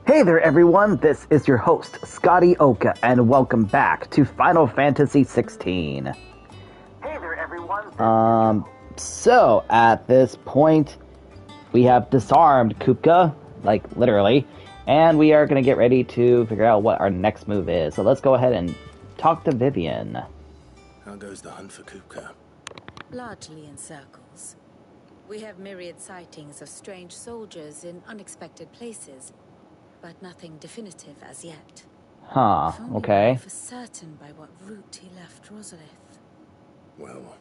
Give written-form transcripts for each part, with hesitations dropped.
Hey there everyone, this is your host, Scotty Oka, and welcome back to Final Fantasy XVI. Hey there everyone. So at this point, we have disarmed Kupka, like literally, and we are going to get ready to figure out what our next move is. So let's go ahead and talk to Vivian. How goes the hunt for Kupka? Largely in circles. We have myriad sightings of strange soldiers in unexpected places, but nothing definitive as yet. Huh, If only okay. we knew for certain by what route he left Rosalith. Well,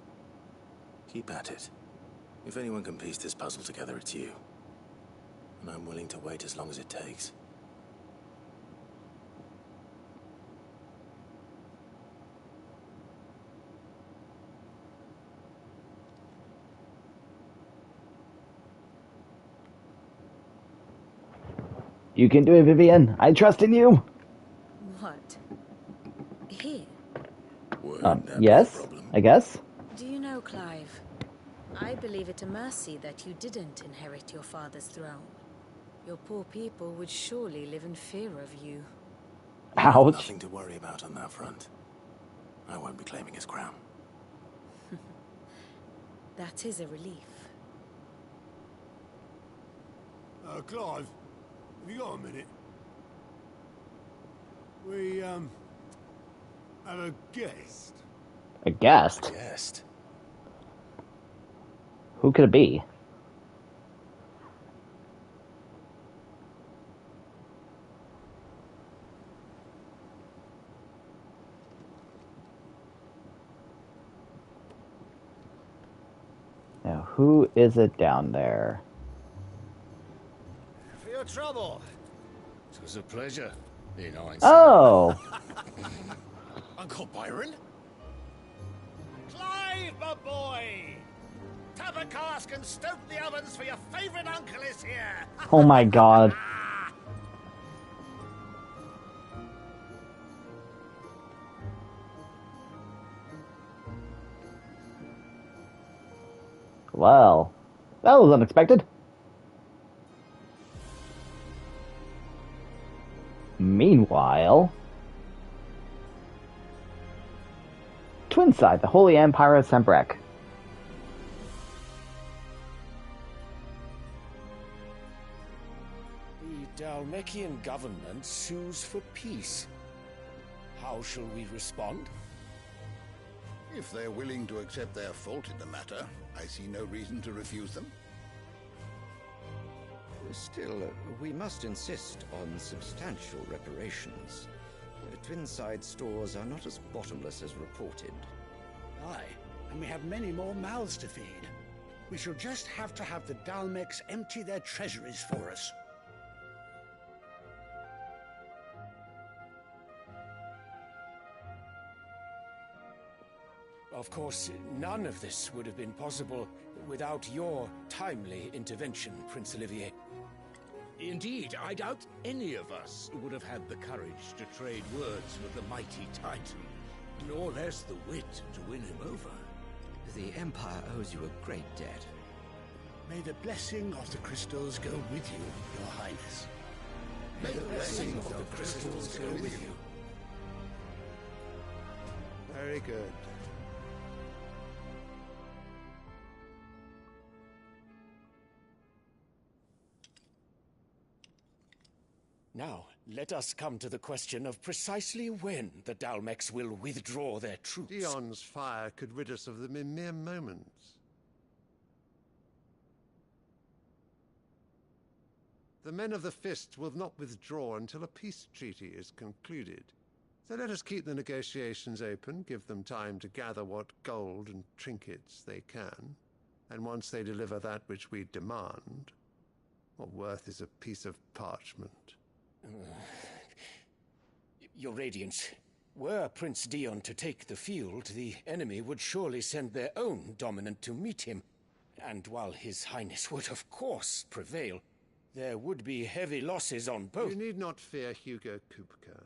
keep at it. If anyone can piece this puzzle together, it's you. And I'm willing to wait as long as it takes. You can do it, Vivian. I trust in you. What? Here? Wouldn't that Yes, be a problem? I guess. Do you know, Clive? I believe it a mercy that you didn't inherit your father's throne. Your poor people would surely live in fear of you. You have Ouch. nothing to worry about on that front. I won't be claiming his crown. That is a relief. Clive, have you got a minute? We, have a guest. A guest? Guest? Who could it be? Now, who is it down there? For your trouble. It was a pleasure, being Einstein. Oh! Uncle Byron? Clive, my boy! Tap a cask and stoke the ovens, for your favourite uncle is here! Oh my god. Well, that was unexpected. Meanwhile, Twinside, the Holy Empire of Sembrek. The Dalmekian government sues for peace. How shall we respond? If they're willing to accept their fault in the matter, I see no reason to refuse them. Still, we must insist on substantial reparations. Twinside stores are not as bottomless as reported. Aye, and we have many more mouths to feed. We shall just have to have the Dalmecs empty their treasuries for us. Of course, none of this would have been possible without your timely intervention, Prince Olivier. Indeed, I doubt any of us would have had the courage to trade words with the mighty Titan, nor less the wit to win him over. The Empire owes you a great debt. May the blessing of the crystals go with you, Your Highness. May the blessing of the crystals go with you. Very good. Now, let us come to the question of precisely when the Dalmecs will withdraw their troops. Dion's fire could rid us of them in mere moments. The men of the Fist will not withdraw until a peace treaty is concluded. So let us keep the negotiations open, give them time to gather what gold and trinkets they can, and once they deliver that which we demand, what worth is a piece of parchment? Your Radiance, were Prince Dion to take the field, the enemy would surely send their own dominant to meet him. And while His Highness would of course prevail, there would be heavy losses on both. You need not fear Hugo Kupka.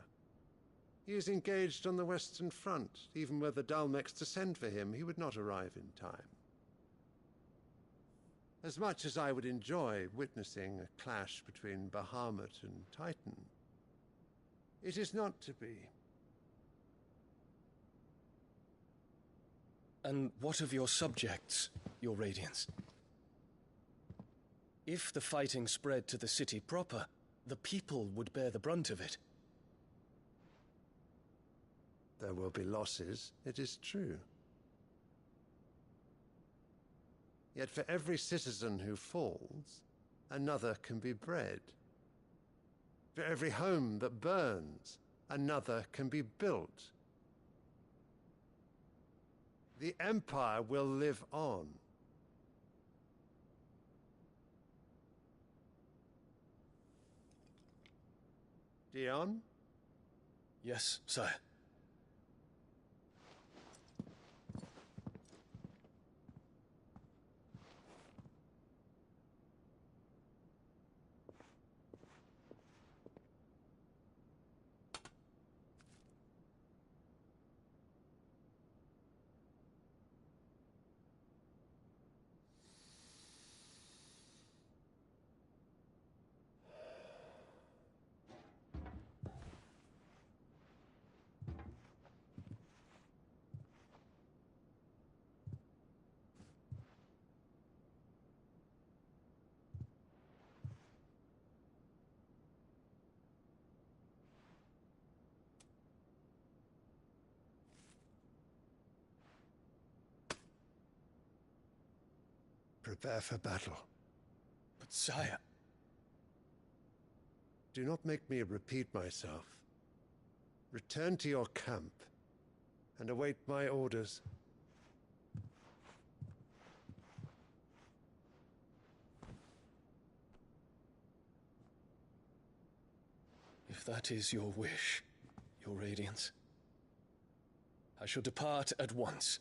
He is engaged on the Western Front. Even were the Dalmecs to send for him, he would not arrive in time. As much as I would enjoy witnessing a clash between Bahamut and Titan, it is not to be. And what of your subjects, your Radiance? If the fighting spread to the city proper, the people would bear the brunt of it. There will be losses, it is true. Yet for every citizen who falls, another can be bred. For every home that burns, another can be built. The Empire will live on. Dion? Yes, sire. Prepare for battle. But sire... Do not make me repeat myself. Return to your camp and await my orders. If that is your wish, your Radiance, I shall depart at once.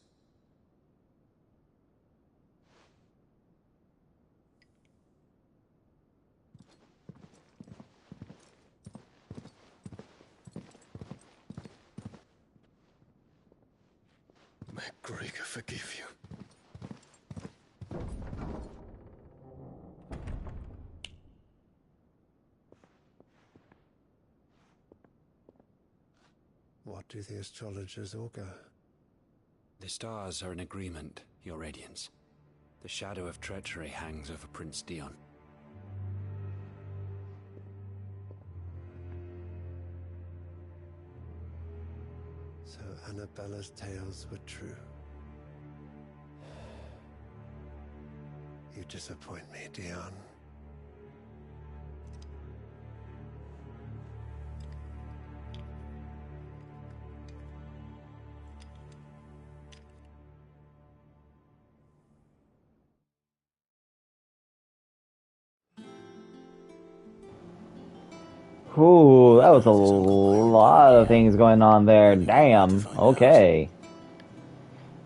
May Gregor forgive you. What do the astrologers augur? The stars are in agreement, your Radiance. The shadow of treachery hangs over Prince Dion. So Annabella's tales were true. You disappoint me, Dion. Ooh, that was a lot of things going on there. Damn. Okay.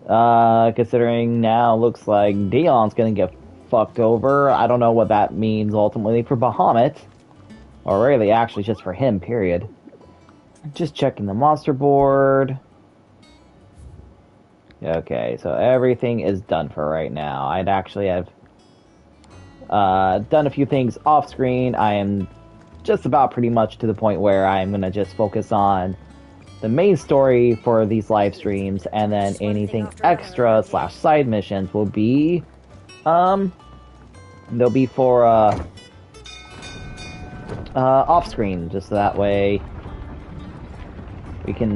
Considering now looks like Dion's gonna get fucked over. I don't know what that means ultimately for Bahamut. Or really, actually, just for him, period. Just checking the monster board. Okay, so everything is done for right now. I'd actually have done a few things off screen. I am just about pretty much to the point where I'm going to just focus on the main story for these live streams, and then anything extra / side missions will be, they'll be for, off screen, just so that way we can,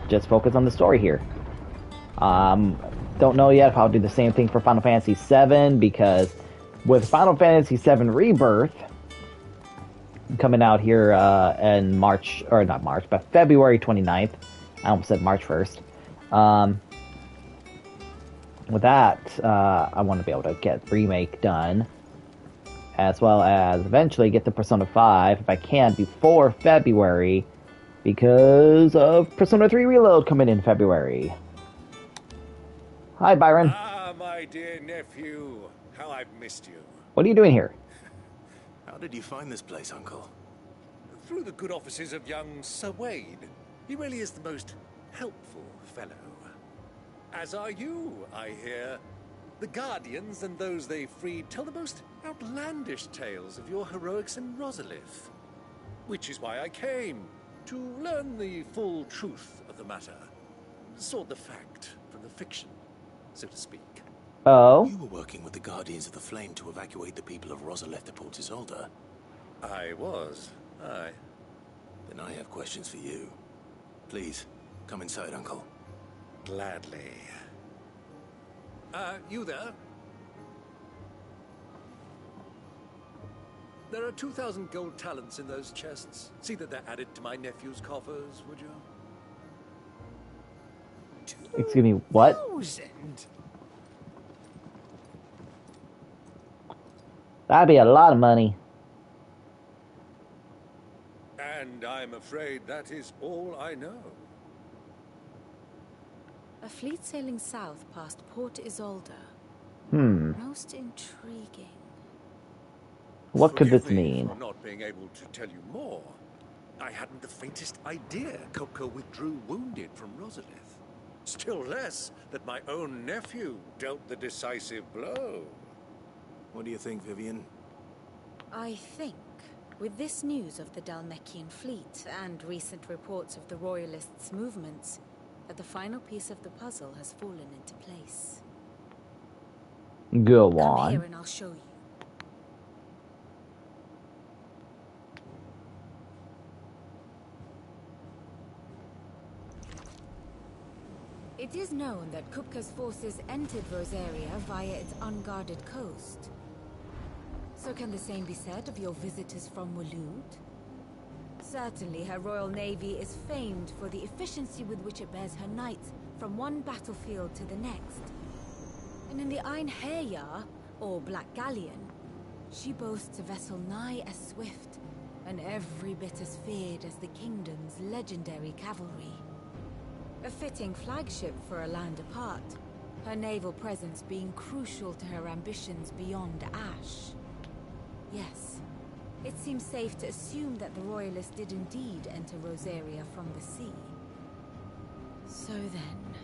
just focus on the story here. Don't know yet if I'll do the same thing for Final Fantasy VII, because with Final Fantasy VII Rebirth coming out here in March, or not March, but February 29th. I almost said March 1st. With that, I want to be able to get Remake done, as well as eventually get the Persona 5, if I can, before February, because of Persona 3 Reload coming in February. Hi, Byron. Ah, my dear nephew. How I've missed you. What are you doing here? How did you find this place, Uncle? Through the good offices of young Sir Wade. He really is the most helpful fellow. As are you, I hear. The Guardians and those they freed tell the most outlandish tales of your heroics in Rosalith. Which is why I came, to learn the full truth of the matter. Sort the fact from the fiction, so to speak. Oh? You were working with the Guardians of the Flame to evacuate the people of Rosalith to Port Isolde. I was, aye. Then I have questions for you. Please, come inside, Uncle. Gladly. You there? There are 2,000 gold talents in those chests. See that they're added to my nephew's coffers, would you? Excuse me, what? 2,000? That'd be a lot of money. And I'm afraid that is all I know. A fleet sailing south past Port Isolde. Most intriguing. What could this Forgive me mean? for not being able to tell you more. I hadn't the faintest idea Kupka withdrew wounded from Rosalith. Still less that my own nephew dealt the decisive blow. What do you think, Vivian? I think, with this news of the Dalmekian fleet and recent reports of the Royalists' movements, that the final piece of the puzzle has fallen into place. Go Come on. here and I'll show you. It is known that Kupka's forces entered Rosaria via its unguarded coast. So can the same be said of your visitors from Waloed? Certainly her Royal Navy is famed for the efficiency with which it bears her knights from one battlefield to the next. And in the Einherjar, or Black Galleon, she boasts a vessel nigh as swift and every bit as feared as the kingdom's legendary cavalry. A fitting flagship for a land apart, her naval presence being crucial to her ambitions beyond Ash. Yes, it seems safe to assume that the Royalists did indeed enter Rosaria from the sea. So then,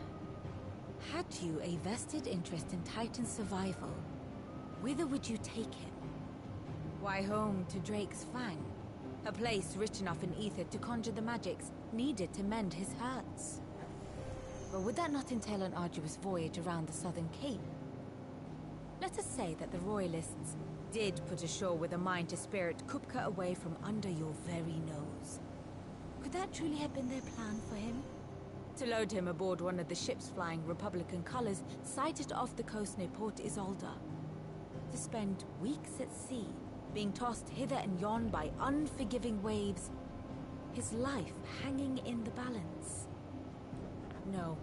had you a vested interest in Titan's survival, whither would you take him? Why, home to Drake's Fang, a place rich enough in ether to conjure the magics needed to mend his hurts. But would that not entail an arduous voyage around the southern cape? Let us say that the Royalists did put ashore with a mind to spirit Kupka away from under your very nose. Could that truly have been their plan for him? To load him aboard one of the ships flying Republican colors sighted off the coast near Port Isolde. To spend weeks at sea, being tossed hither and yon by unforgiving waves, his life hanging in the balance. No.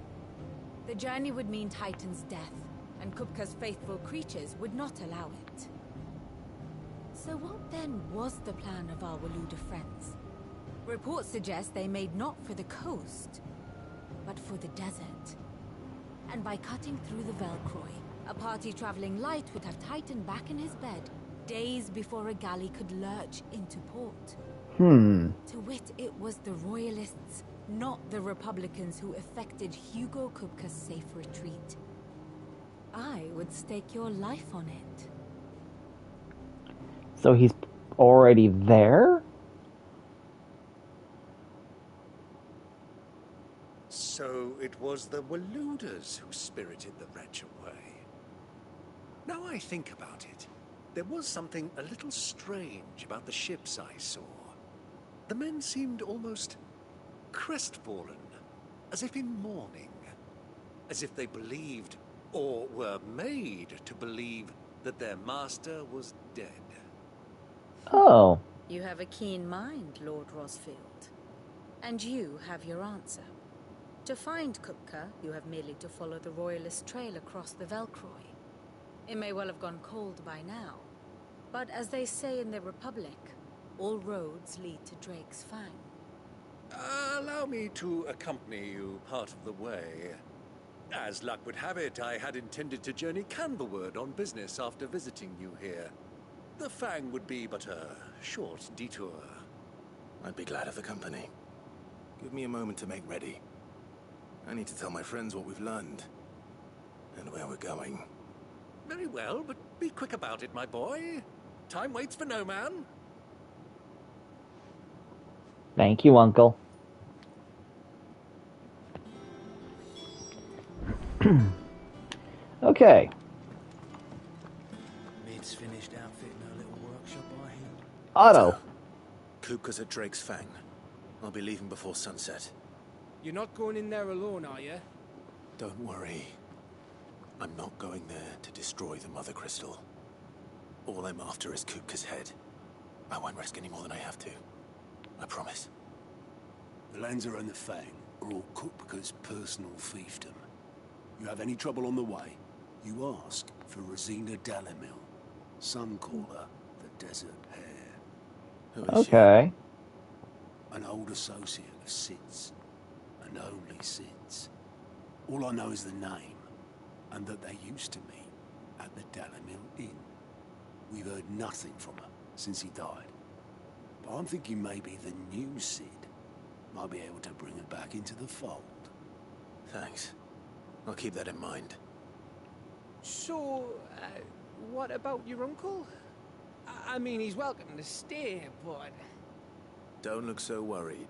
The journey would mean Titan's death, and Kupka's faithful creatures would not allow it. So what then was the plan of our Waluda friends? Reports suggest they made not for the coast, but for the desert. And by cutting through the Velcroy, a party traveling light would have Titan back in his bed days before a galley could lurch into port. To wit, it was the Royalists, not the Republicans, who effected Hugo Kupka's safe retreat. I would stake your life on it. So he's already there? So it was the Waluders who spirited the wretch away. Now I think about it, there was something a little strange about the ships I saw. The men seemed almost crestfallen, as if in mourning, as if they believed, or were made to believe, that their master was dead. Oh. You have a keen mind, Lord Rosfield. And you have your answer. To find Kupka, you have merely to follow the Royalist trail across the Velcroy. It may well have gone cold by now, but as they say in the Republic, all roads lead to Drake's Fang. Allow me to accompany you part of the way. As luck would have it, I had intended to journey Canberward on business after visiting you here. The Fang would be but a short detour. I'd be glad of the company. Give me a moment to make ready. I need to tell my friends what we've learned, and where we're going. Very well, but be quick about it, my boy. Time waits for no man. Thank you, Uncle. Okay. Mid's finished outfitting her little workshop, I hear. Otto. Kupka's at Drake's Fang. I'll be leaving before sunset. You're not going in there alone, are you? Don't worry. I'm not going there to destroy the Mother Crystal. All I'm after is Kupka's head. I won't risk any more than I have to. I promise. The Lancer and the Fang are all Kupka's personal fiefdom. You have any trouble on the way, you ask for Rosina Dalimil. Some call her the Desert Hare. Who is okay. She? An old associate of Sid's. And only Sid's. All I know is the name, and that they used to meet at the Dalimil Inn. We've heard nothing from her since he died. But I'm thinking maybe the new Sid might be able to bring her back into the fold. Thanks. I'll keep that in mind. So, what about your uncle? I mean, he's welcome to stay, but... Don't look so worried.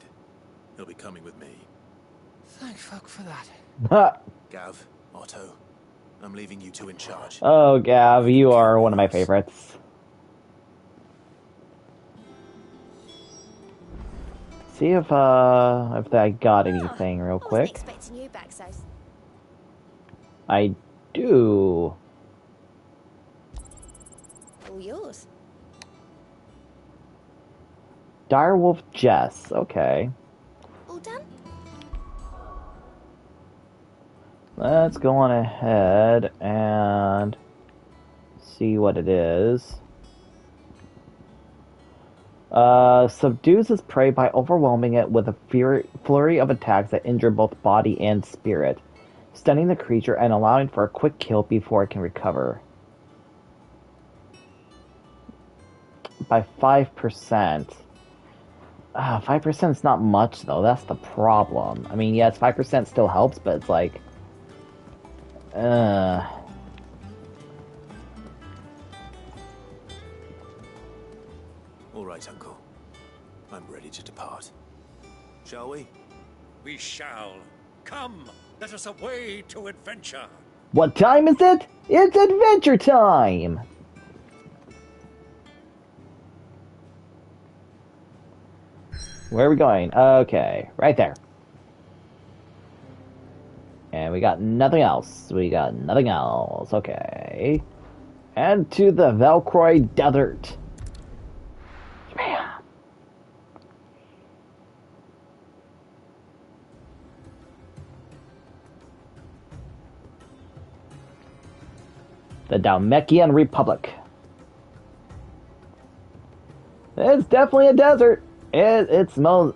He'll be coming with me. Thank fuck for that. Gav, Otto, I'm leaving you two in charge. Oh, Gav, you are one of my favorites. See if I got anything real quick. I wasn't expecting you back, so. I do. All yours. Direwolf Jess. Okay. All done? Let's go on ahead and see what it is. Subdues his prey by overwhelming it with a flurry of attacks that injure both body and spirit, stunning the creature and allowing for a quick kill before it can recover. By 5%. 5% is not much, though. That's the problem. I mean, yes, 5% still helps, but it's like... All right, Uncle. I'm ready to depart. Shall we? We shall. Come, let us away to adventure. What time is it? It's adventure time! Where are we going? Okay, right there. And we got nothing else. Okay. And to the Valkyrie Desert. Man. The Dalmekian Republic. It's definitely a desert. It's most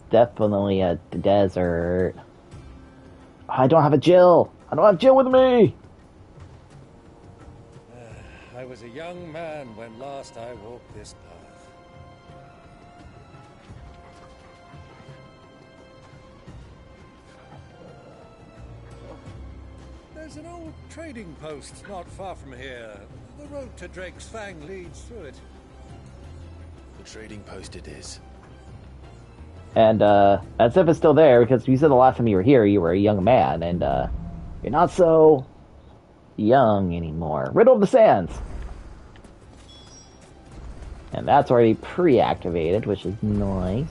definitely a desert. I don't have Jill with me. I was a young man when last I walked this path. There's an old trading post not far from here. The road to Drake's Fang leads through it. The trading post it is. And, as if it's still there, because you said the last time you were here, you were a young man, and, you're not so young anymore. Riddle of the Sands! And that's already pre-activated, which is nice.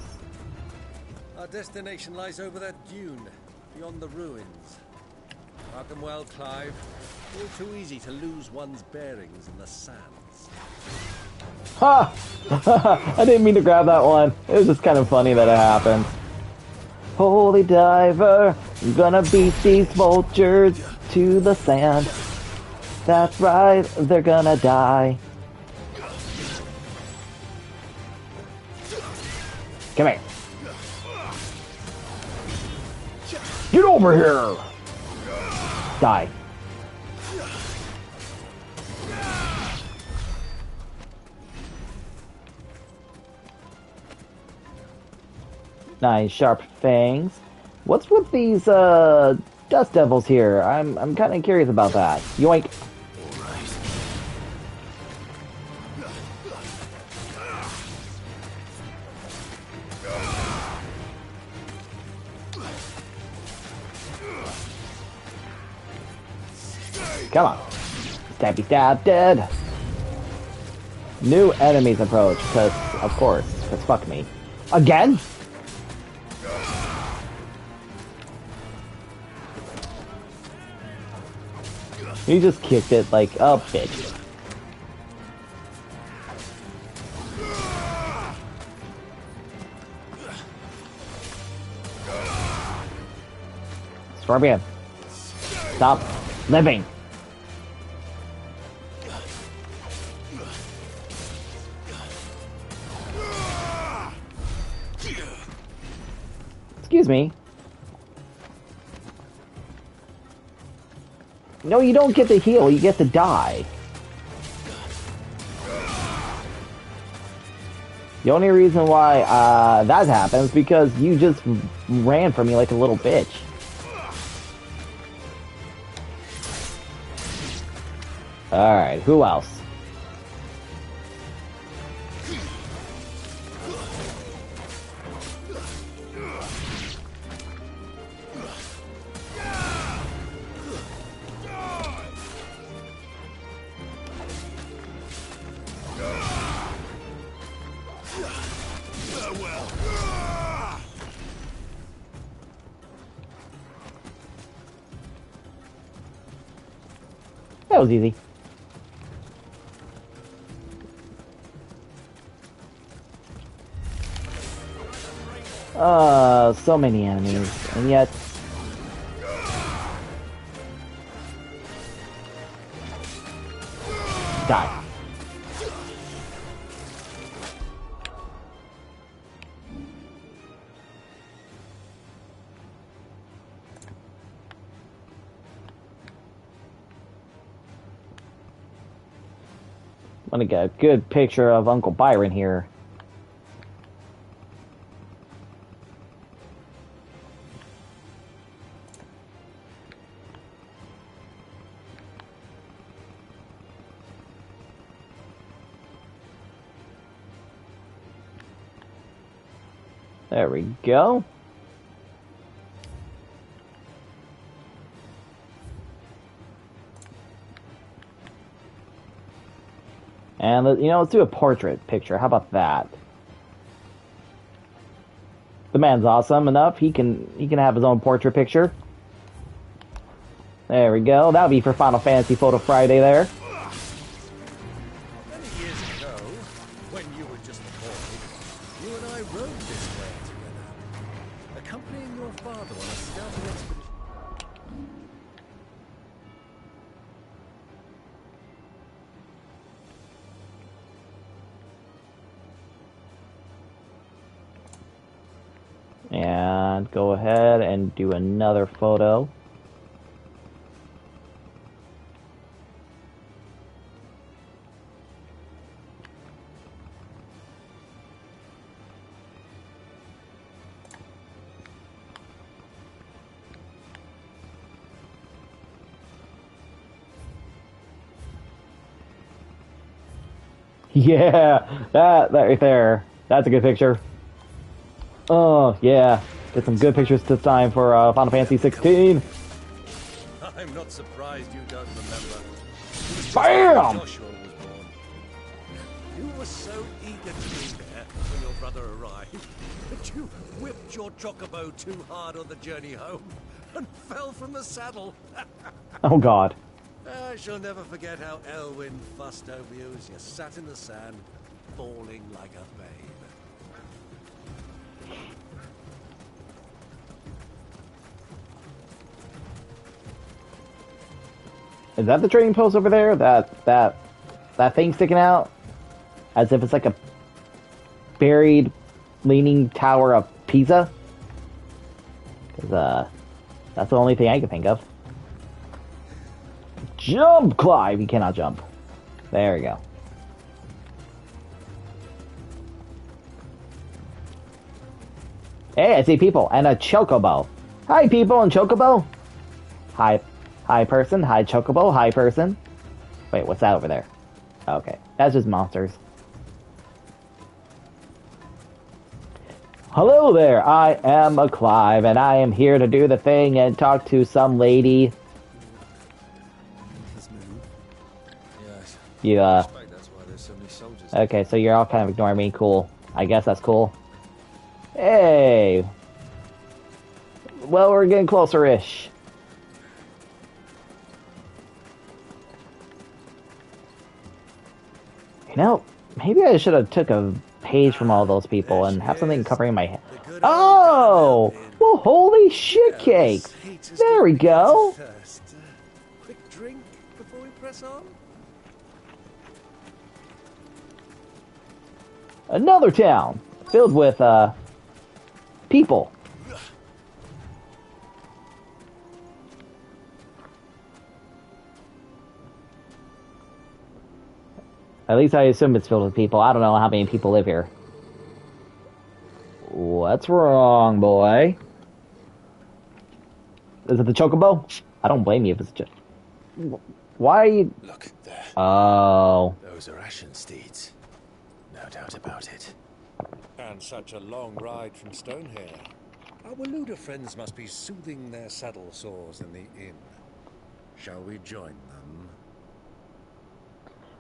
Our destination lies over that dune, beyond the ruins. Mark them well, Clive. All too easy to lose one's bearings in the sands. Ha! I didn't mean to grab that one. It was just kind of funny that it happened. Holy diver, I'm gonna beat these vultures to the sand. That's right, they're gonna die. Come here. Get over here! Die. Nice sharp fangs. What's with these, dust devils here. I'm kind of curious about that. Yoink. Come on. Stabby stab, dead. New enemies approach, because, of course, because fuck me. Again? You just kicked it like a bitch. Scorpion. Stop living. Excuse me. No, you don't get to heal, you get to die. The only reason why that happens is because you just ran from me like a little bitch. Alright, who else? That was easy. So many enemies, and yet... Die. I'm gonna get a good picture of Uncle Byron here. There we go. And, you know, let's do a portrait picture. How about that? The man's awesome enough. He can have his own portrait picture. There we go. That'll be for Final Fantasy Photo Friday there. Many years ago, when you were just a boy, you and I rode this way together, accompanying your father on a scouting expedition. And go ahead and do another photo. Yeah, that right there. That's a good picture. Oh, yeah. Get some good pictures this time for Final Fantasy 16. I'm not surprised you don't remember. BAM! Joshua was born. You were so eager to be there when your brother arrived that you whipped your chocobo too hard on the journey home and fell from the saddle. Oh, God. I shall never forget how Elwyn fussed over you as you sat in the sand, bawling like a babe. Is that the trading post over there? That thing sticking out? As if it's like a buried leaning tower of Pisa? Because, that's the only thing I can think of. Jump, Clive! You cannot jump. There we go. Hey, I see people and a chocobo. Hi, people and chocobo. Hi, person. Hi, Chocobo. Hi, person. Wait, what's that over there? Okay, that's just monsters. Hello there, I am a Clive, and I am here to do the thing and talk to some lady. Yes. You, I suspect that's why there's so many soldiers. Okay, so you're all kind of ignoring me. Cool. I guess that's cool. Hey! Well, we're getting closer-ish. You know, maybe I should have took a page from all those people and have something covering my head. Oh! Well, holy shit cakes! There we go! Quick drink before we press on? Another town filled with, people. At least I assume it's filled with people. I don't know how many people live here. What's wrong, boy? Is it the Chocobo? I don't blame you if it's just... Why are you... Look, there. Oh. Those are Ashen steeds. No doubt about it. And such a long ride from Stonehair. Our Waluda friends must be soothing their saddle sores in the inn. Shall we join them?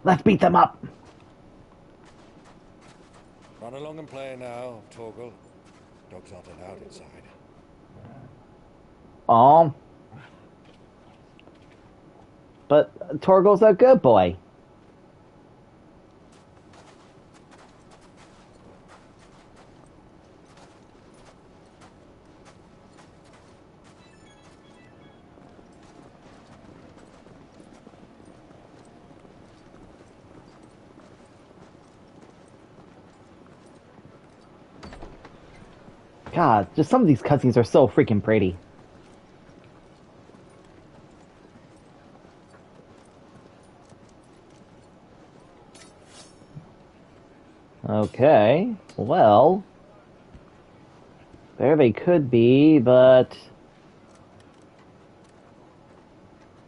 Let's beat them up! Run along and play now, Torgal. Dogs aren't allowed inside. But Torgal's a good boy. God, just some of these cutscenes are so freaking pretty. Okay, well... There they could be, but...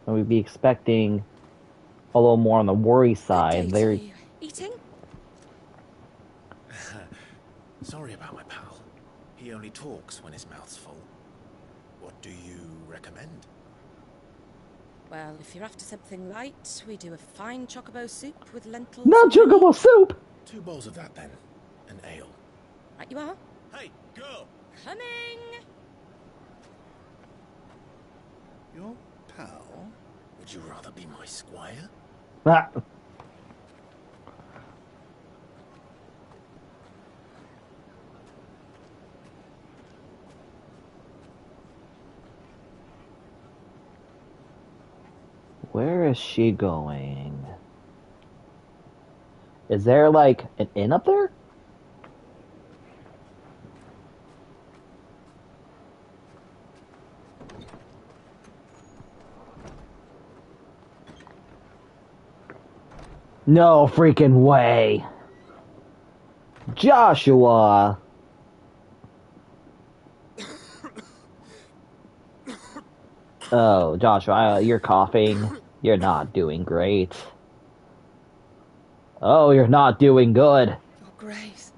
We'd be expecting a little more on the worry side. They're... Eating? Sorry about my pal. He only talks when his mouth's full. What do you recommend? Well, if you're after something light, we do a fine chocobo soup with lentils. Not chocobo soup! 2 bowls of that, then. An ale. Right you are. Hey, girl! Coming! Your pal? Would you rather be my squire? Ah. Where is she going? Is there, like, an inn up there? No freaking way! Joshua! Oh, Joshua, you're coughing. You're not doing great. Oh, you're not doing good. Your Grace,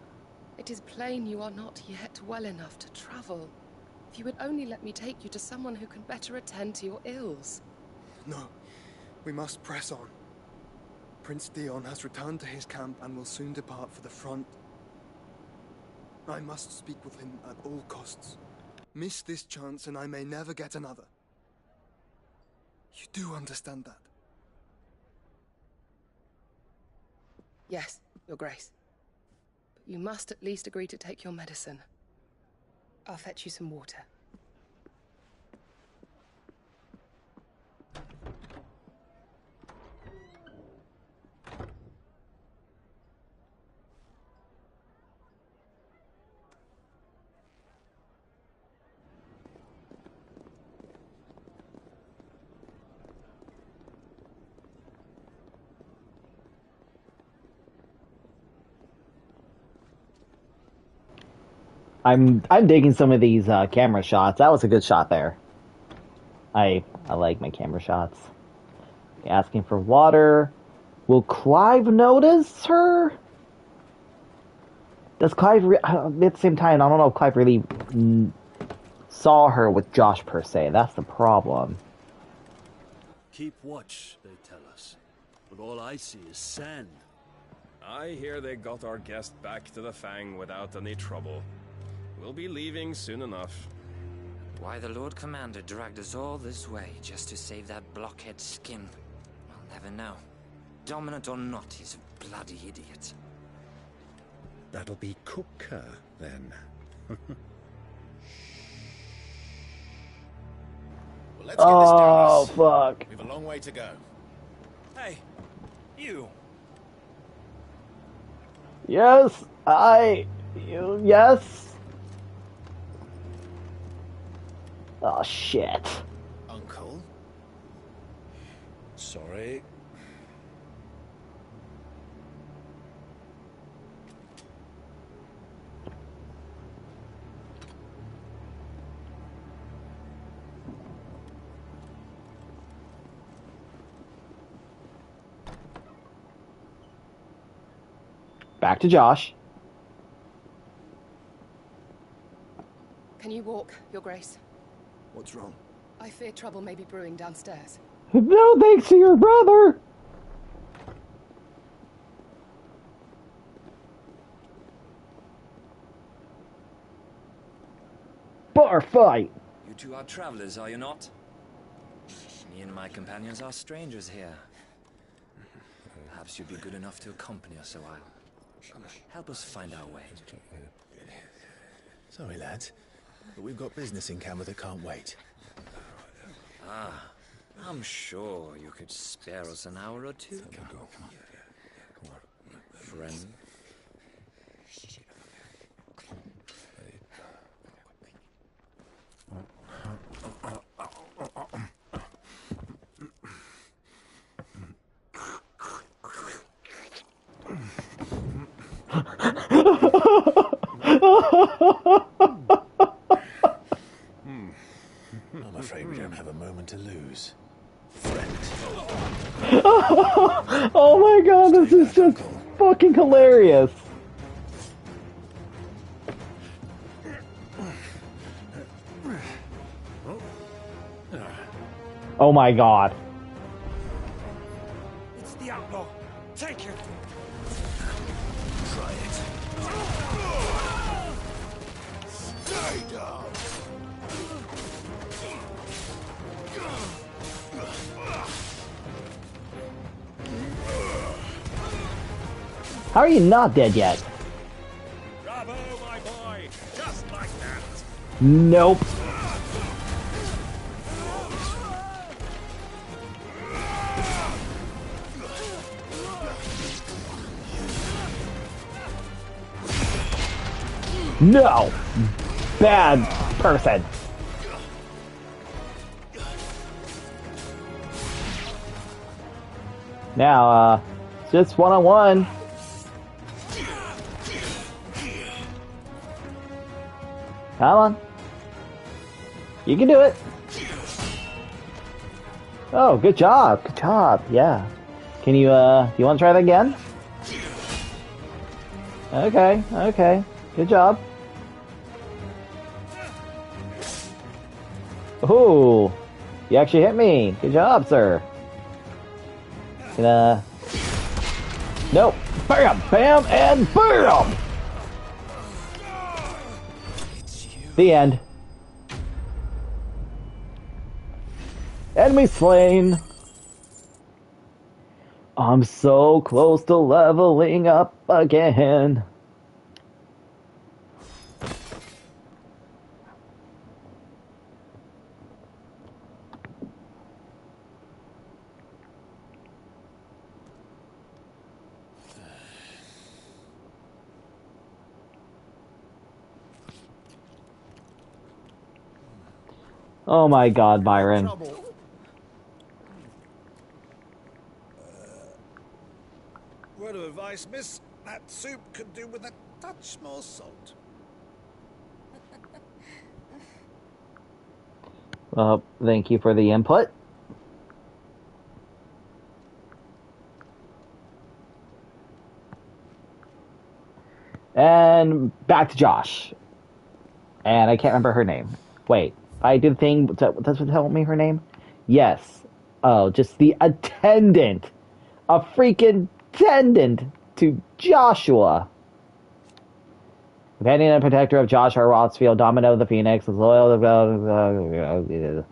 it is plain you are not yet well enough to travel. If you would only let me take you to someone who can better attend to your ills. No, we must press on. Prince Dion has returned to his camp and will soon depart for the front. I must speak with him at all costs. Miss this chance and I may never get another. You do understand that? Yes, Your Grace. But you must at least agree to take your medicine. I'll fetch you some water. I'm digging some of these camera shots. That was a good shot there. I I like my camera shots. Asking for water. Will Clive notice her? Does Clive... at the same time, I don't know if Clive really saw her with Josh, per se. That's the problem. Keep watch, they tell us. But all I see is sand. I hear they got our guest back to the Fang without any trouble. We'll be leaving soon enough. Why the Lord Commander dragged us all this way just to save that blockhead skin, I'll never know. Dominant or not, he's a bloody idiot. That'll be Kupka, then. Well, let's get this down. Fuck. We've a long way to go. Hey, you. Yes, yes. Oh, shit. Uncle? Sorry. Back to Josh. Can you walk, Your Grace? What's wrong? I fear trouble may be brewing downstairs. No thanks to your brother. Bar fight. You two are travelers, are you not? Me and my companions are strangers here. Perhaps you'd be good enough to accompany us a while. Help us find our way. Sorry, lads, but we've got business in camera that can't wait. Ah, I'm sure you could spare us an hour or two. Come on. Friend. I'm afraid we don't have a moment to lose. Friend. Oh my god, this is just fucking hilarious. Oh my god. It's the outlaw. Take him. Try it. Stay down. How are you not dead yet? Bravo, my boy! Just like that! Nope. No! Bad person. Now, just one-on-one. Come on. You can do it. Oh, good job. Good job. Yeah. Can you, you want to try that again? Okay. Okay. Good job. Ooh. You actually hit me. Good job, sir. Nope. Bam, bam, and bam! The end. Enemy slain. I'm so close to leveling up again. Oh my god, Byron. Word of advice, miss. That soup could do with a touch more salt. Well, thank you for the input. And back to Josh. And I can't remember her name. Wait, I did the thing. That's what tell me her name? Yes. Oh, just the attendant. A freaking attendant to Joshua. Companion and protector of Joshua Rotsfield, Domino the Phoenix, is loyal to...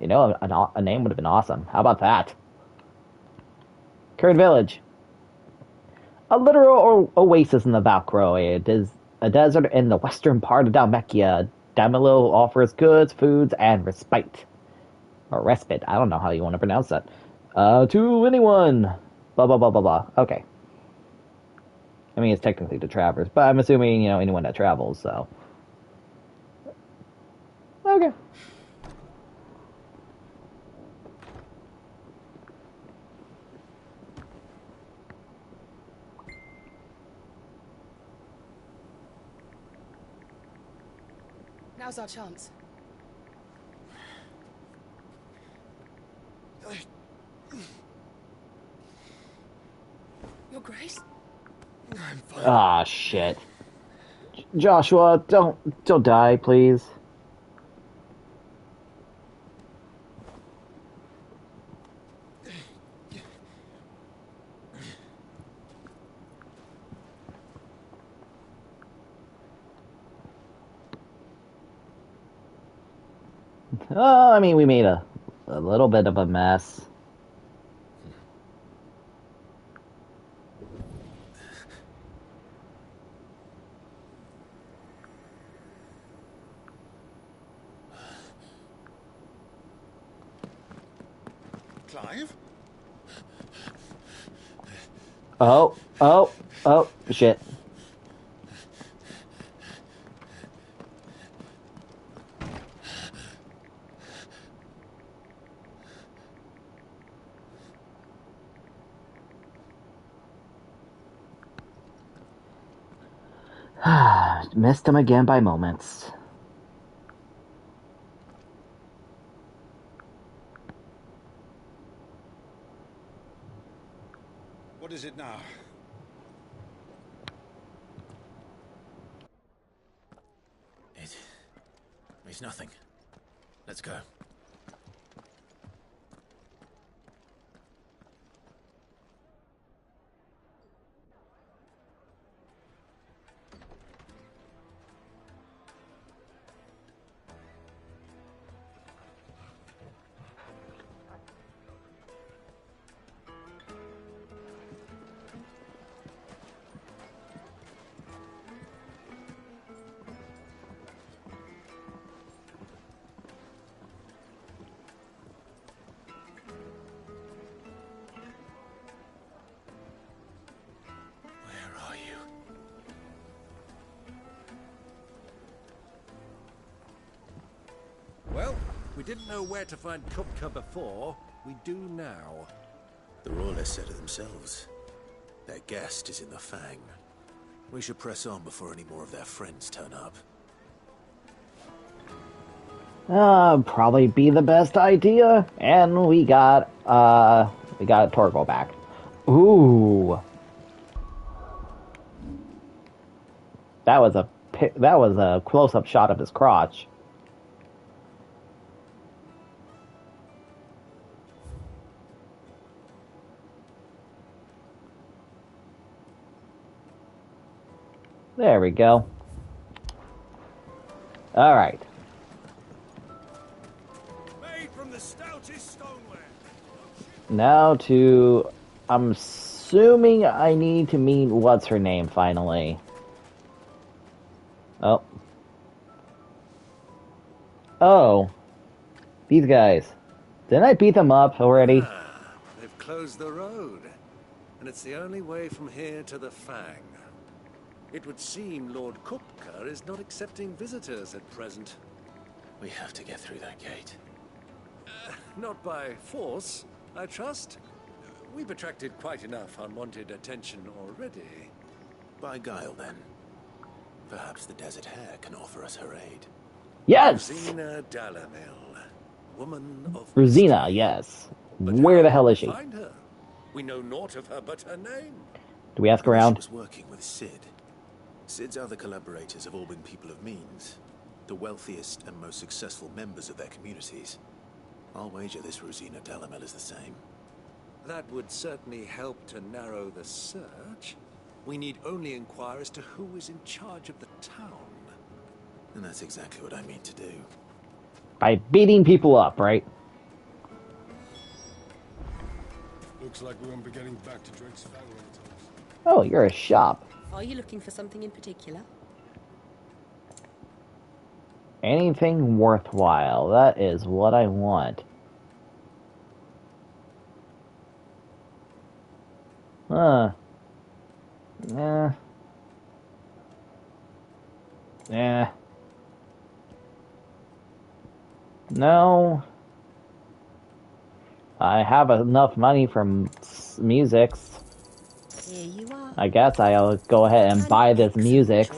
You know, a name would have been awesome. How about that? Current village. A literal oasis in the Valkyrie. It is a desert in the western part of Dalmekia. Damilo offers goods, foods, and respite. Or respite. I don't know how you want to pronounce that. To anyone. Blah, blah, blah, blah, blah. Okay. I mean, it's technically to travelers, but I'm assuming, you know, anyone that travels, so. Okay. Now's our chance. Your Grace? I'm fine. Ah, shit. Joshua, don't die, please. Oh, I mean, we made a little bit of a mess. Clive? Oh, shit. Missed him again by moments. What is it now? It's nothing. Let's go. Well, we didn't know where to find Kupka before. We do now. The Royalists said it themselves. Their guest is in the Fang. We should press on before any more of their friends turn up. Probably be the best idea. And we got Torgo back. Ooh. That was a close-up shot of his crotch. There we go. All right. Made from the stoutest stoneware. Now to... I'm assuming I need to meet what's her name finally. Oh. Oh. These guys. Didn't I beat them up already? They've closed the road. And it's the only way from here to the Fang. It would seem Lord Kupka is not accepting visitors at present. We have to get through that gate. Not by force, I trust. We've attracted quite enough unwanted attention already. By guile, then. Perhaps the Desert Hare can offer us her aid. Yes! Rosina Dalamil, woman of... Rosina, yes. Where the hell is she? Find her. We know naught of her but her name. Do we ask She around? was working with Sid. Sid's other collaborators have all been people of means, the wealthiest and most successful members of their communities. I'll wager this Rosina Delamel is the same. That would certainly help to narrow the search. We need only inquire as to who is in charge of the town. And that's exactly what I mean to do. By beating people up, right? Looks like we won't be getting back to Drake's Fang anytime. Oh, you're a shop. Are you looking for something in particular? Anything worthwhile. That is what I want. Huh. Yeah. Yeah. No. I have enough money from musics. Here you are. I guess I'll go ahead and buy this music.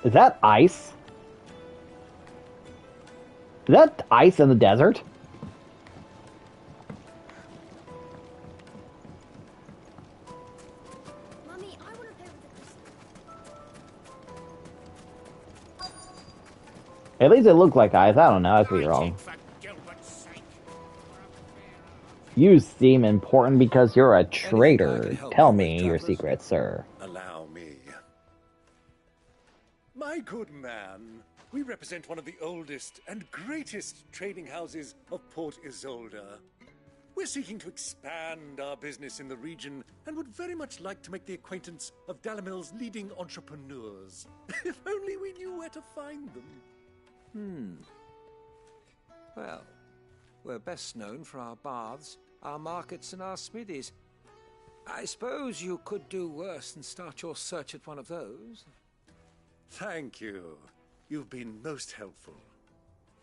Is that ice? Is that ice in the desert? Mummy, I want to play with the At least it looked like ice. I don't know. I could be wrong. You seem important because you're a traitor. Tell me your secrets, sir. Allow me. My good man, we represent one of the oldest and greatest trading houses of Port Isolde. We're seeking to expand our business in the region and would very much like to make the acquaintance of Dalamel's leading entrepreneurs. If only we knew where to find them. Well, we're best known for our baths, our markets, and our smithies. I suppose you could do worse than start your search at one of those. Thank you. You've been most helpful.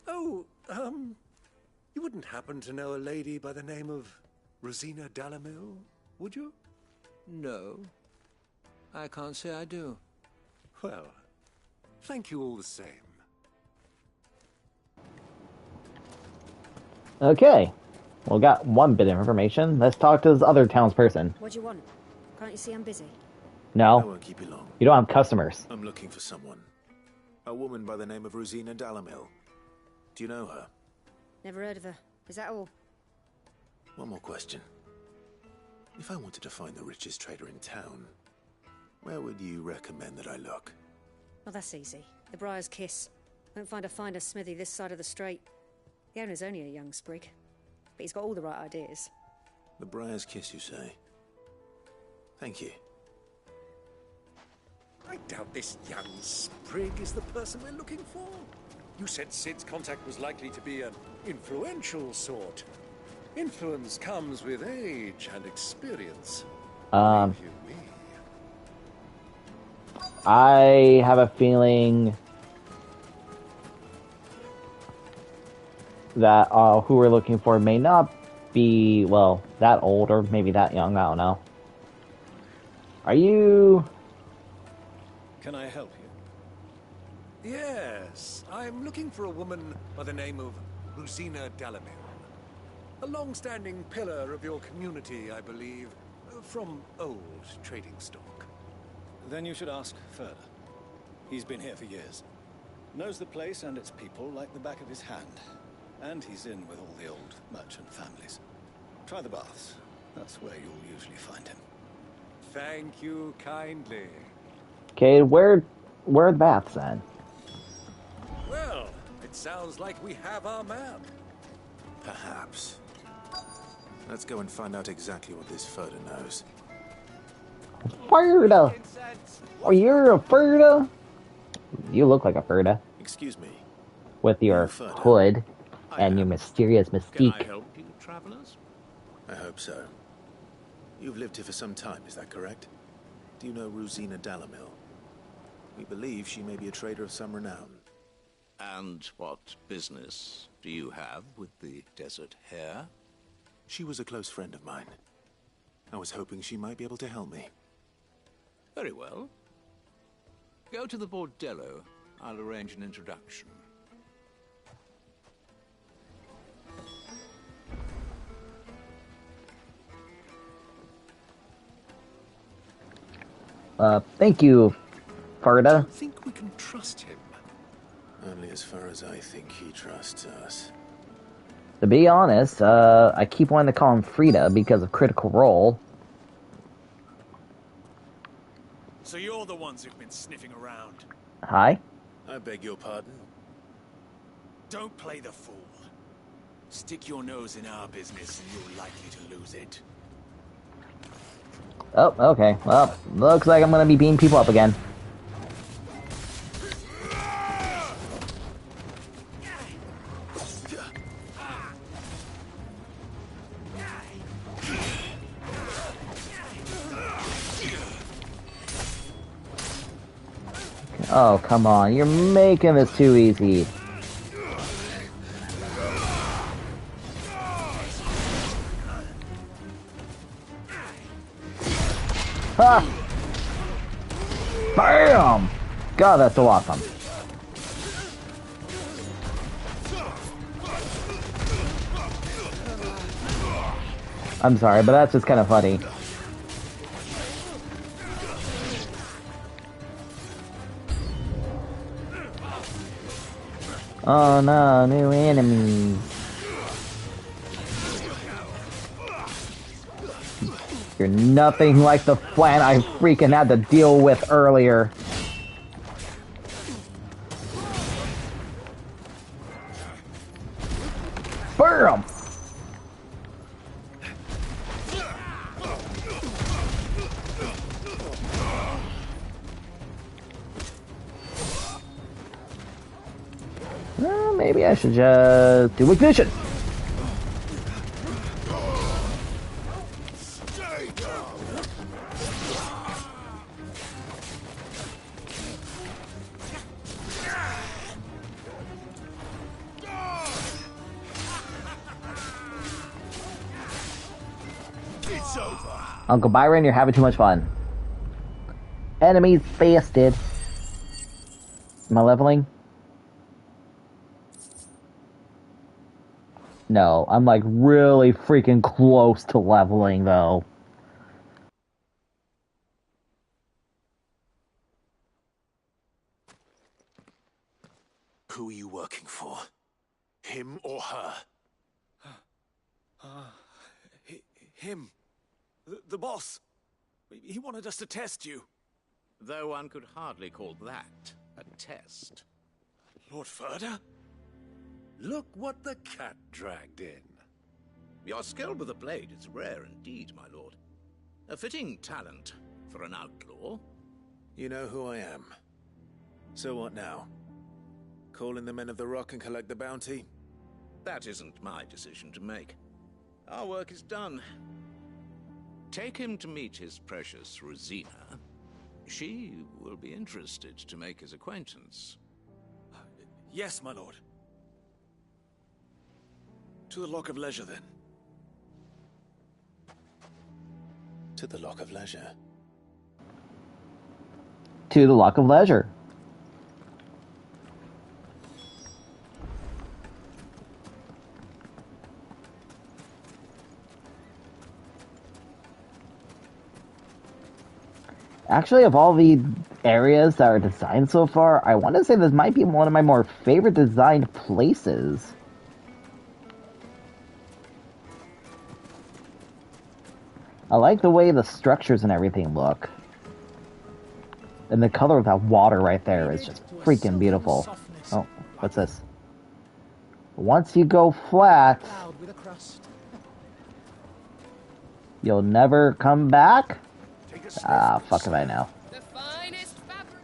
Oh, you wouldn't happen to know a lady by the name of Rosina Delamel, would you? No, I can't say I do. Well, thank you all the same. Okay. Well, got one bit of information. Let's talk to this other townsperson. What do you want? Can't you see I'm busy? I No. won't keep you long. You don't have customers. I'm looking for someone. A woman by the name of Rosina Delamel. Do you know her? Never heard of her. Is that all? One more question. If I wanted to find the richest trader in town, where would you recommend that I look? Well, that's easy. The Briar's Kiss. Won't find a finer smithy this side of the strait. The owner's only a young sprig, but he's got all the right ideas. The Briar's Kiss, you say? Thank you. I doubt this young sprig is the person we're looking for. You said Sid's contact was likely to be an influential sort. Influence comes with age and experience. I have a feeling that who we're looking for may not be, well, that old or maybe that young. I don't know. Are you... Can I help you? Yes, I'm looking for a woman by the name of Rosina Delamel. A long-standing pillar of your community, I believe, from old trading stock. Then you should ask further. He's been here for years. Knows the place and its people like the back of his hand. And he's in with all the old merchant families. Try the baths. That's where you'll usually find him. Thank you kindly. Okay, where are the baths then? Well, it sounds like we have our man. Perhaps. Let's go and find out exactly what this Furda knows. Furda! Oh, you're a Furda? You look like a Furda. Excuse me. With your hood and your mysterious mystique. Can I help you, travelers? I hope so. You've lived here for some time, is that correct? Do you know Rosina Delamel? We believe she may be a trader of some renown. And what business do you have with the desert hare? She was a close friend of mine. I was hoping she might be able to help me. Very well. Go to the bordello. I'll arrange an introduction. Thank you, Farda. I think we can trust him. Only as far as I think he trusts us. To be honest, I keep wanting to call him Frida because of Critical Role. So you're the ones who've been sniffing around. Hi? I beg your pardon? Don't play the fool. Stick your nose in our business and you're likely to lose it. Oh, okay. Well, looks like I'm gonna be beating people up again. Oh, come on. You're making this too easy. Ha! Bam! God, that's so awesome. I'm sorry, but that's just kind of funny. Oh no, new enemies. You're nothing like the plant I freaking had to deal with earlier. BAM! Well, maybe I should just do ignition. Uncle Byron, you're having too much fun. Enemies fasted. Am I leveling? No, I'm like really freaking close to leveling though. Who are you working for? Him or her? Him. The boss. He wanted us to test you. Though one could hardly call that a test. Lord Ferda? Look what the cat dragged in. Your skill with the blade is rare indeed, my lord. A fitting talent for an outlaw. You know who I am. So what now? Call in the Men of the Rock and collect the bounty? That isn't my decision to make. Our work is done. Take him to meet his precious Rosina. She will be interested to make his acquaintance. Yes, my lord. To the Lock of Leisure, then. To the Lock of Leisure. To the Lock of Leisure. Actually, of all the areas that are designed so far, I want to say this might be one of my more favorite designed places. I like the way the structures and everything look. And the color of that water right there is just freaking beautiful. Oh, what's this? Once you go flat, you'll never come back? Ah, fuck if I know. The finest fabric.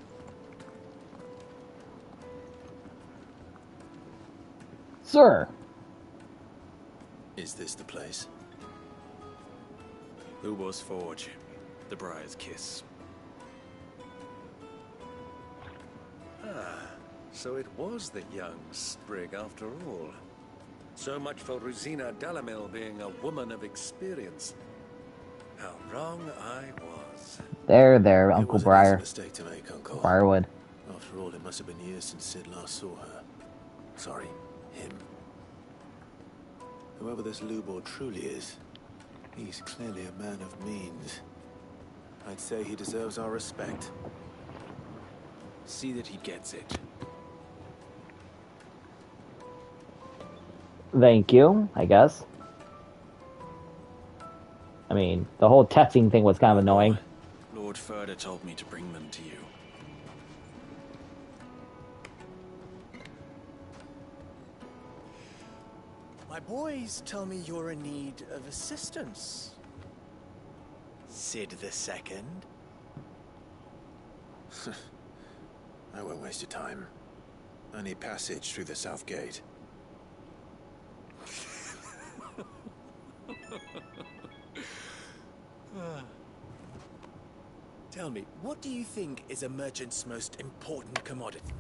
Sir! Is this the place? Ubo's Forge. The Briar's Kiss. Ah, so it was the young sprig after all. So much for Rosina Dalamil being a woman of experience. How wrong I was. There, Uncle Briar. Mistake to make, Uncle. Briarwood. Must have been years since Sid last saw her. Sorry, him. Whoever this Lubor truly is, he's clearly a man of means. I'd say he deserves our respect. See that he gets it. Thank you, I guess. I mean, the whole testing thing was kind of annoying. Lord Furder told me to bring them to you. My boys tell me you're in need of assistance. Sid the Second? I won't waste your time. I need passage through the south gate. Tell me, what do you think is a merchant's most important commodity?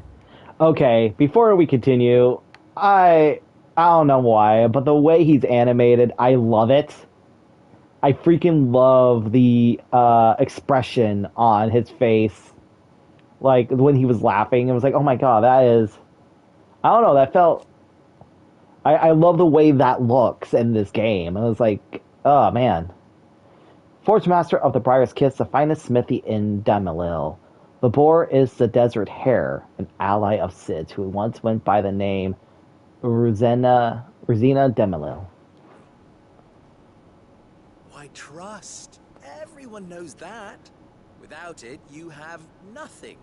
Okay, before we continue, I don't know why, but the way he's animated, I love it. I freaking love the expression on his face. Like, when he was laughing, it was like, oh my god, that is... I don't know, that felt... I love the way that looks in this game. It was like, oh man. Forge Master of the Briar's Kiss, the finest smithy in Damelil. The boar is the Desert Hare, an ally of Sid's, who once went by the name Rosina Damelil. Why, trust. Everyone knows that. Without it, you have nothing.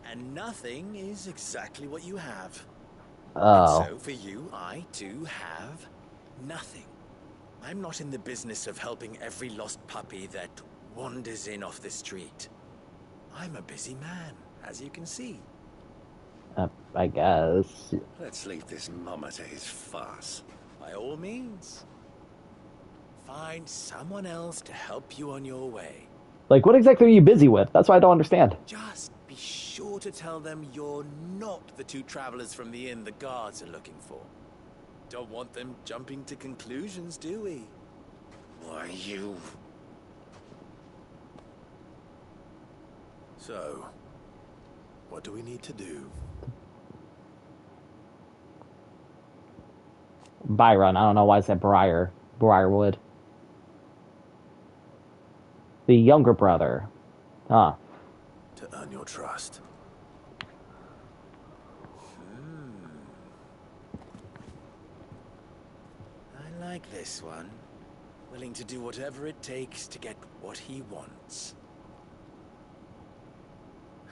And nothing is exactly what you have. Oh. And so, for you, I, too, have nothing. I'm not in the business of helping every lost puppy that wanders in off the street. I'm a busy man, as you can see. I guess. Let's leave this mummer to his farce. By all means. Find someone else to help you on your way. Like, what exactly are you busy with? That's what I don't understand. Just be sure to tell them you're not the two travelers from the inn the guards are looking for. Don't want them jumping to conclusions, do we? Why, you... So, what do we need to do? Byron, I don't know why I said Briarwood. The younger brother. Huh. To earn your trust. I like this one. Willing to do whatever it takes to get what he wants.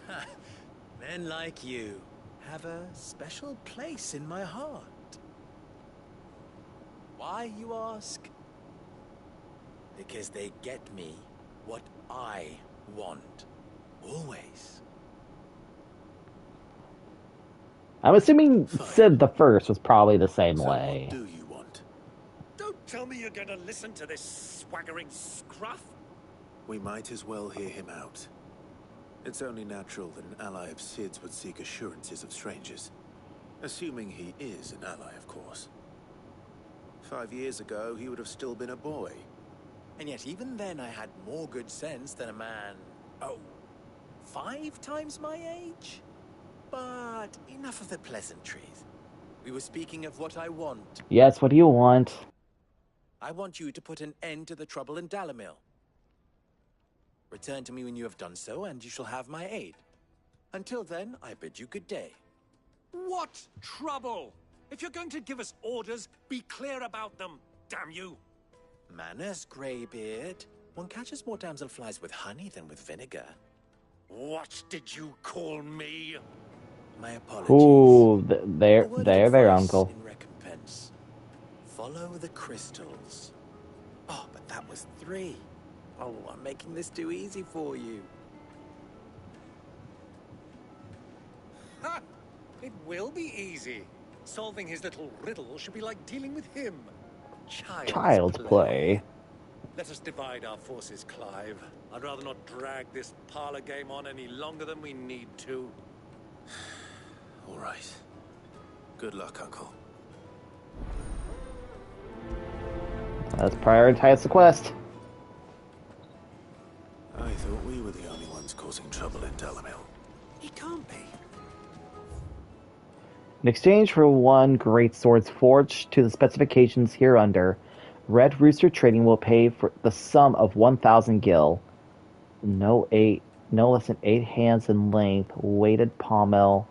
Ha! Men like you have a special place in my heart. Why, you ask? Because they get me what I want. Always. I'm assuming Sid the First was probably the same way. What do you want? Don't tell me you're going to listen to this swaggering scruff. We might as well hear him out. It's only natural that an ally of Sid's would seek assurances of strangers. Assuming he is an ally, of course. 5 years ago, he would have still been a boy. And yet even then I had more good sense than a man, 5 times my age? But enough of the pleasantries. We were speaking of what I want. Yes, what do you want? I want you to put an end to the trouble in Dalamil. Return to me when you have done so, and you shall have my aid. Until then, I bid you good day. What trouble? If you're going to give us orders, be clear about them, damn you! Manners, Greybeard. One catches more damselflies with honey than with vinegar. What did you call me? My apologies. Ooh, there, Uncle. In recompense. Follow the crystals. Oh, but that was 3. Oh, I'm making this too easy for you. Ha! It will be easy. Solving his little riddle should be like dealing with him. Child's play. Let us divide our forces, Clive. I'd rather not drag this parlor game on any longer than we need to. All right. Good luck, Uncle. Let's prioritize the quest. I thought we were the only ones causing trouble in Dalamil. It can't be. In exchange for one great swords forged to the specifications hereunder, Red Rooster Trading will pay for the sum of 1,000 gil. No less than 8 hands in length, weighted pommel,